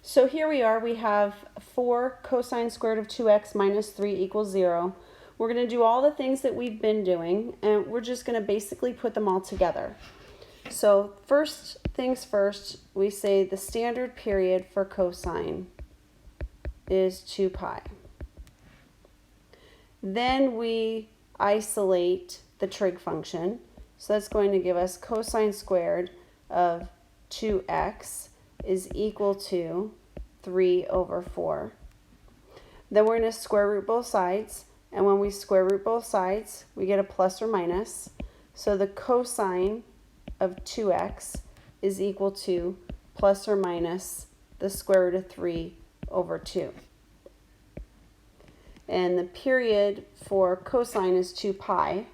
So here we are, we have 4 cosine squared of 2x minus 3 equals 0. We're going to do all the things that we've been doing, and we're just going to basically put them all together. So first things first, we say the standard period for cosine is 2 pi. Then we isolate the trig function. So that's going to give us cosine squared of 2x is equal to 3 over 4. Then we're going to square root both sides, and when we square root both sides, we get a plus or minus. So the cosine of 2x is equal to plus or minus the square root of 3 over 2. And the period for cosine is 2 pi.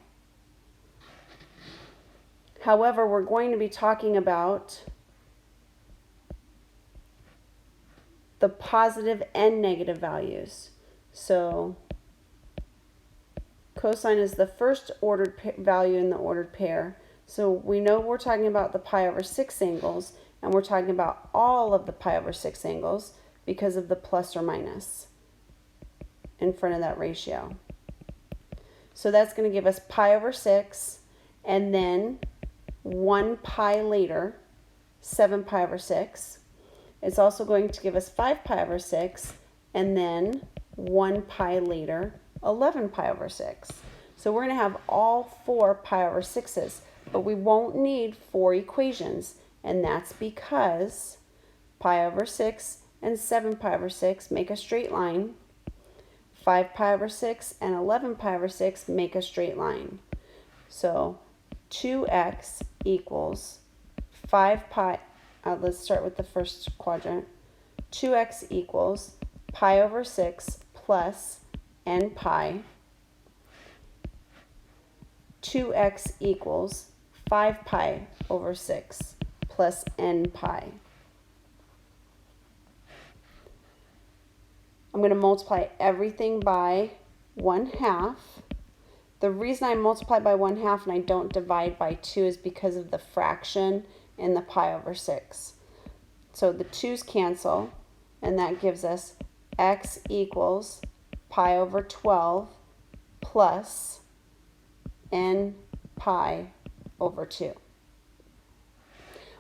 However, we're going to be talking about the positive and negative values. So cosine is the first ordered value in the ordered pair. So we know we're talking about the pi over 6 angles, and we're talking about all of the pi over 6 angles because of the plus or minus in front of that ratio. So that's going to give us pi over 6, and then 1 pi later, 7 pi over 6. It's also going to give us 5 pi over 6, and then 1 pi later, 11 pi over 6. So we're going to have all 4 pi over 6s, but we won't need 4 equations, and that's because pi over 6 and 7 pi over 6 make a straight line. 5 pi over 6 and 11 pi over 6 make a straight line. So 2x equals 5 pi, let's start with the first quadrant. 2x equals pi over 6 plus n pi. 2x equals 5 pi over 6 plus n pi. I'm going to multiply everything by 1/2. The reason I multiply by 1/2 and I don't divide by 2 is because of the fraction in the pi over 6. So the 2's cancel, and that gives us x equals pi over 12 plus n pi over 2.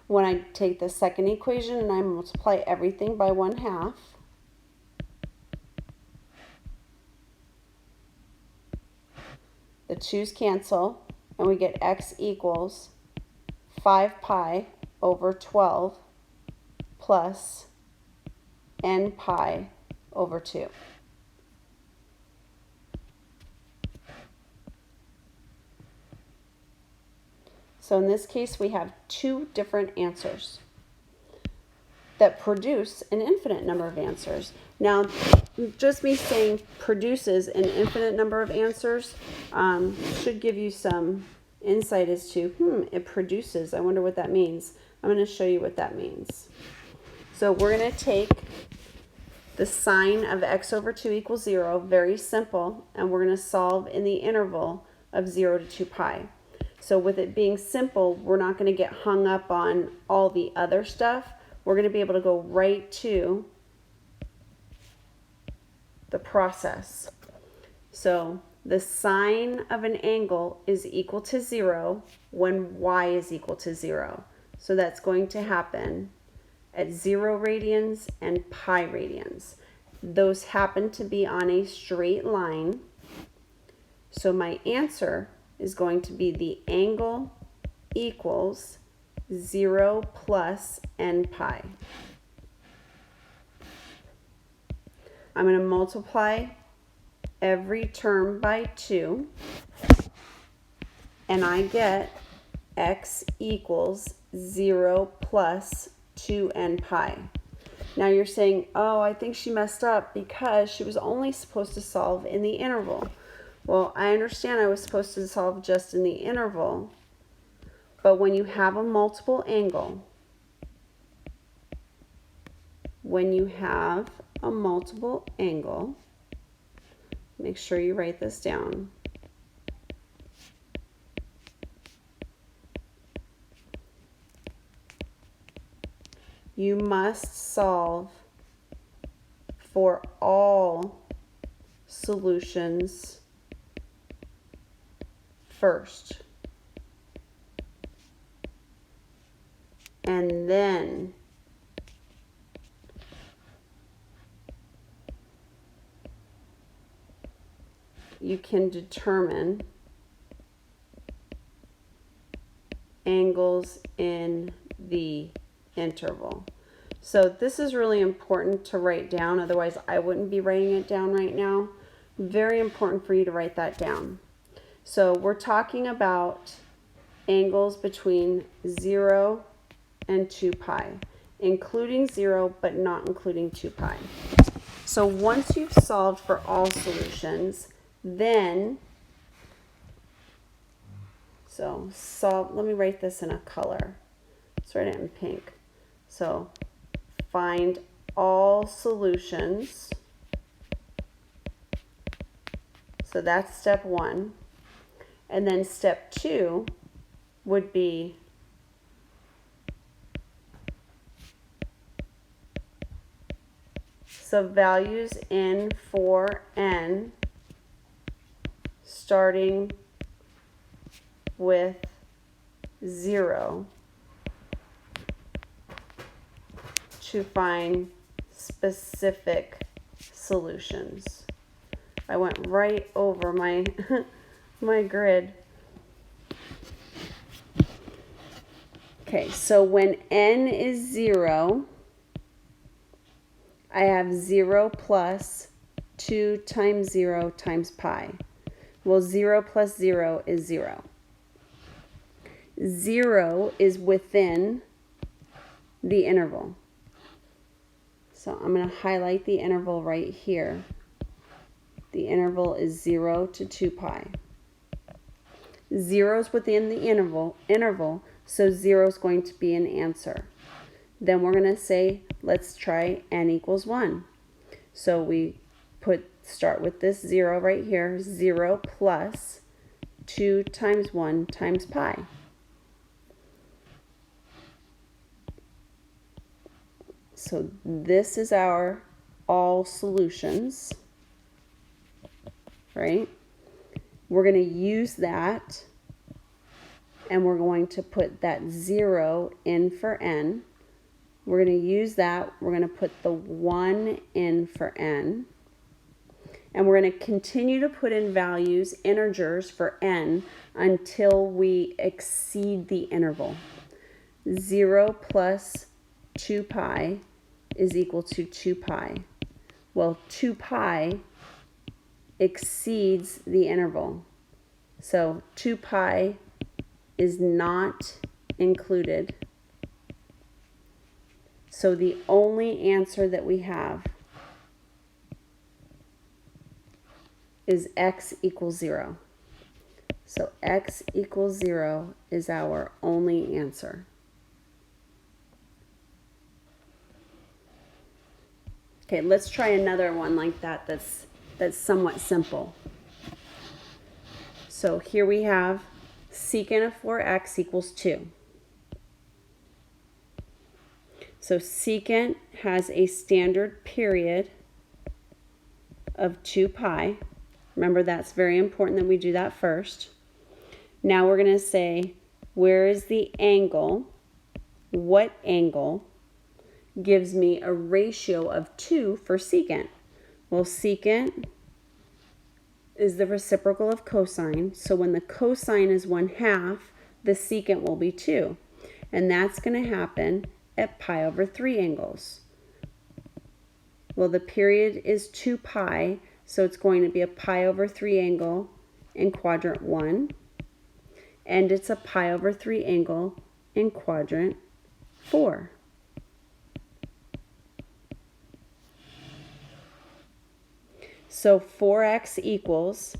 When I take the second equation and I multiply everything by 1/2, the 2's cancel, and we get x equals 5 pi over 12 plus n pi over 2. So in this case, we have 2 different answers that produce an infinite number of answers. Now, just me saying produces an infinite number of answers should give you some insight as to, it produces. I wonder what that means. I'm going to show you what that means. So we're going to take the sine of x over 2 equals 0, very simple, and we're going to solve in the interval of 0 to 2 pi. So with it being simple, we're not going to get hung up on all the other stuff. We're going to be able to go right to the process. So the sine of an angle is equal to 0 when y is equal to 0. So that's going to happen at 0 radians and pi radians. Those happen to be on a straight line. So my answer is going to be the angle equals 0 plus n pi. I'm going to multiply every term by 2, and I get x equals 0 plus 2n pi. Now you're saying, oh, I think she messed up because she was only supposed to solve in the interval. Well, I understand I was supposed to solve just in the interval, but when you have a multiple angle, make sure you write this down. You must solve for all solutions first. And then you can determine angles in the interval. So this is really important to write down, otherwise I wouldn't be writing it down right now. Very important for you to write that down. So we're talking about angles between 0 and 2 pi, including 0 but not including 2 pi. So once you've solved for all solutions, then let me write this in a color. Let's write it in pink. So find all solutions. So that's step 1. And then step 2 would be values in for n starting with 0 to find specific solutions. I went right over my my grid. Okay, so when n is 0, I have 0 plus 2 times 0 times pi. Well, 0 plus 0 is 0. 0 is within the interval. So I'm going to highlight the interval right here. The interval is 0 to 2 pi. 0 is within the interval, so 0 is going to be an answer. Then we're going to say, let's try n equals 1. So we start with this 0 right here, 0 plus 2 times 1 times pi. So this is our all solutions, right? We're going to use that, and we're going to put that 0 in for n. We're going to use that. We're going to put the 1 in for n. And we're going to continue to put in values, integers for n, until we exceed the interval. 0 plus 2 pi is equal to 2 pi. Well, 2 pi exceeds the interval. So 2 pi is not included. So the only answer that we have is x equals 0. So x equals 0 is our only answer. Okay, let's try another one like that that's somewhat simple. So here we have secant of 4x equals 2. So secant has a standard period of 2 pi. Remember, that's very important that we do that first. Now we're going to say, where is the angle? What angle gives me a ratio of 2 for secant? Well, secant is the reciprocal of cosine. So when the cosine is 1/2, the secant will be 2. And that's going to happen at pi over 3 angles. Well, the period is 2 pi, so it's going to be a pi over 3 angle in quadrant 1. And it's a pi over 3 angle in quadrant 4. So 4x equals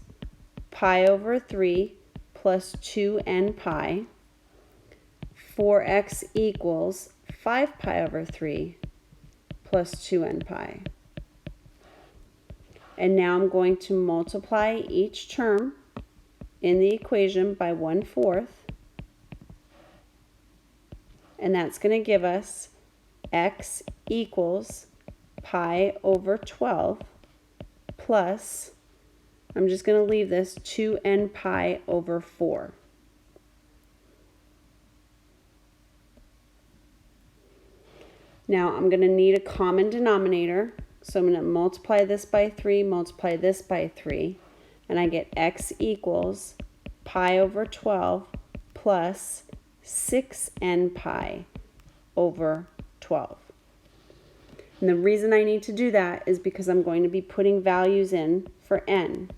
pi over 3 plus 2n pi. 4x equals 5 pi over 3 plus 2n pi. And now I'm going to multiply each term in the equation by 1/4. And that's going to give us x equals pi over 12 plus, I'm just going to leave this, 2n pi over 4. Now I'm going to need a common denominator, so I'm going to multiply this by 3, multiply this by 3, and I get x equals pi over 12 plus 6n pi over 12. And the reason I need to do that is because I'm going to be putting values in for n.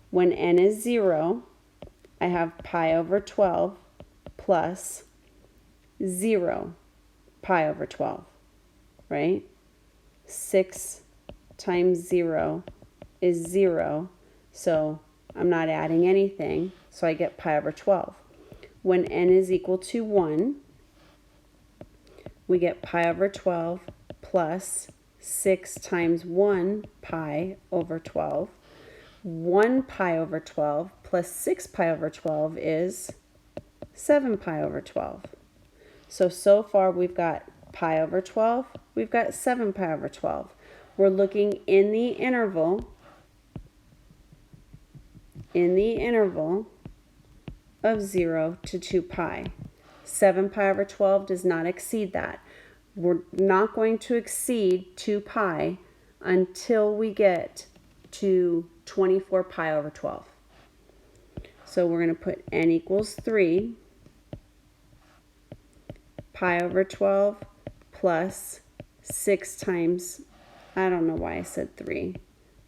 When n is 0, I have pi over 12 plus 0 pi over 12, right? 6 times 0 is 0, so I'm not adding anything, so I get pi over 12. When n is equal to 1, we get pi over 12 plus 6 times 1 pi over 12. 1 pi over 12 plus 6 pi over 12 is 7 pi over 12. So far we've got pi over 12, we've got 7 pi over 12. We're looking in the interval of 0 to 2 pi. 7 pi over 12 does not exceed that. We're not going to exceed 2 pi until we get to 24 pi over 12. So we're going to put n equals 3, pi over 12 plus 6 times, I don't know why I said 3,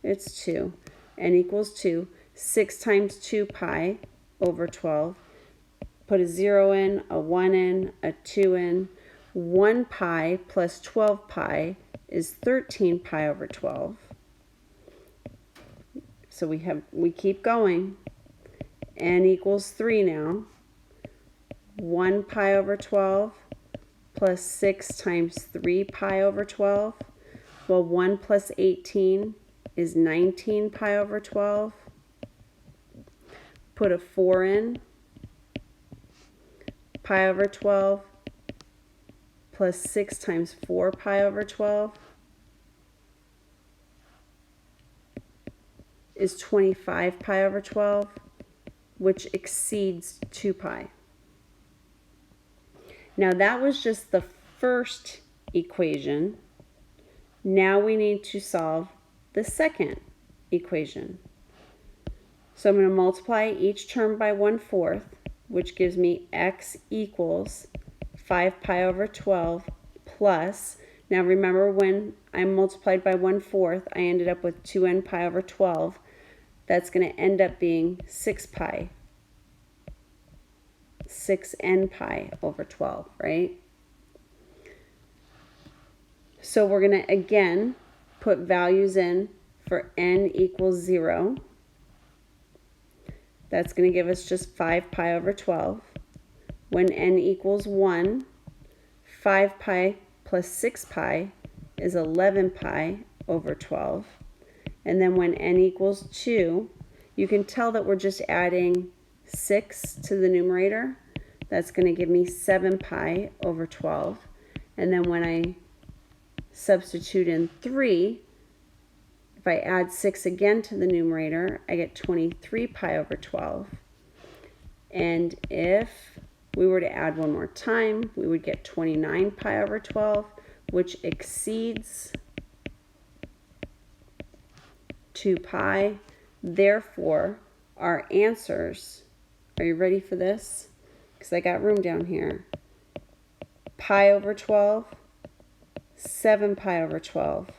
it's 2, n equals 2, 6 times 2 pi over 12, put a 0 in, a 1 in, a 2 in, 1 pi plus 12 pi is 13 pi over 12. So we keep going. N equals 3 now. 1 pi over 12 plus 6 times 3 pi over 12. Well, 1 plus 18 is 19 pi over 12. Put a 4 in. Pi over 12 plus 6 times 4 pi over 12 is 25 pi over 12, which exceeds 2 pi. Now that was just the first equation. Now we need to solve the second equation. So I'm going to multiply each term by 1/4, which gives me x equals 5 pi over 12 plus, now remember when I multiplied by 1/4, I ended up with 2n pi over 12. That's going to end up being 6n pi over 12, right? So we're going to again put values in for n equals 0. That's going to give us just 5 pi over 12. When n equals 1, 5 pi plus 6 pi is 11 pi over 12. And then when n equals 2, you can tell that we're just adding 6 to the numerator. That's going to give me 7 pi over 12. And then when I substitute in 3, if I add 6 again to the numerator, I get 23 pi over 12. And if we were to add one more time, we would get 29 pi over 12, which exceeds 2 pi. Therefore, our answers, are you ready for this? Because I got room down here. Pi over 12, 7 pi over 12,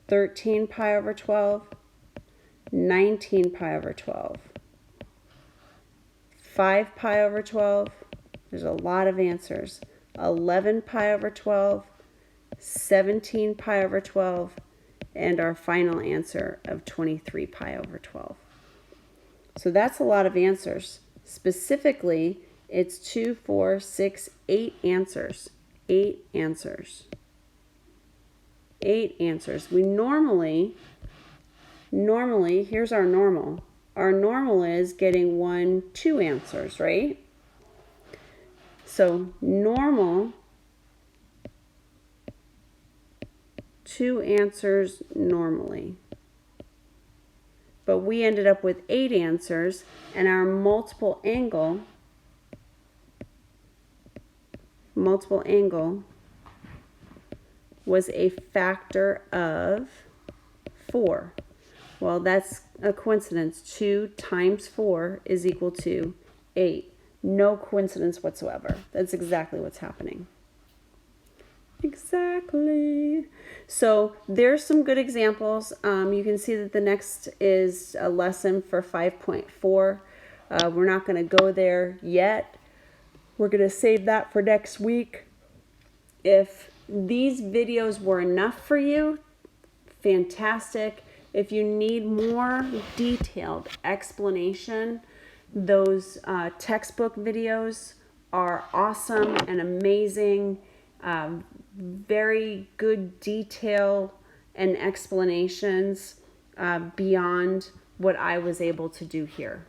13 pi over 12, 19 pi over 12, 5 pi over 12, there's a lot of answers, 11 pi over 12, 17 pi over 12, and our final answer of 23 pi over 12. So that's a lot of answers. Specifically, it's 2, 4, 6, 8 answers. 8 answers. 8 answers. We normally, here's our normal. Our normal is getting 1, 2 answers, right? So normal 2 answers normally. But we ended up with 8 answers, and our multiple angle was a factor of 4. Well, that's a coincidence. 2 times 4 is equal to 8. No coincidence whatsoever. That's exactly what's happening. Exactly. So there's some good examples. You can see that the next is a lesson for 5.4. We're not going to go there yet. We're going to save that for next week. If these videos were enough for you, fantastic. If you need more detailed explanation, those textbook videos are awesome and amazing. Very good detail and explanations beyond what I was able to do here.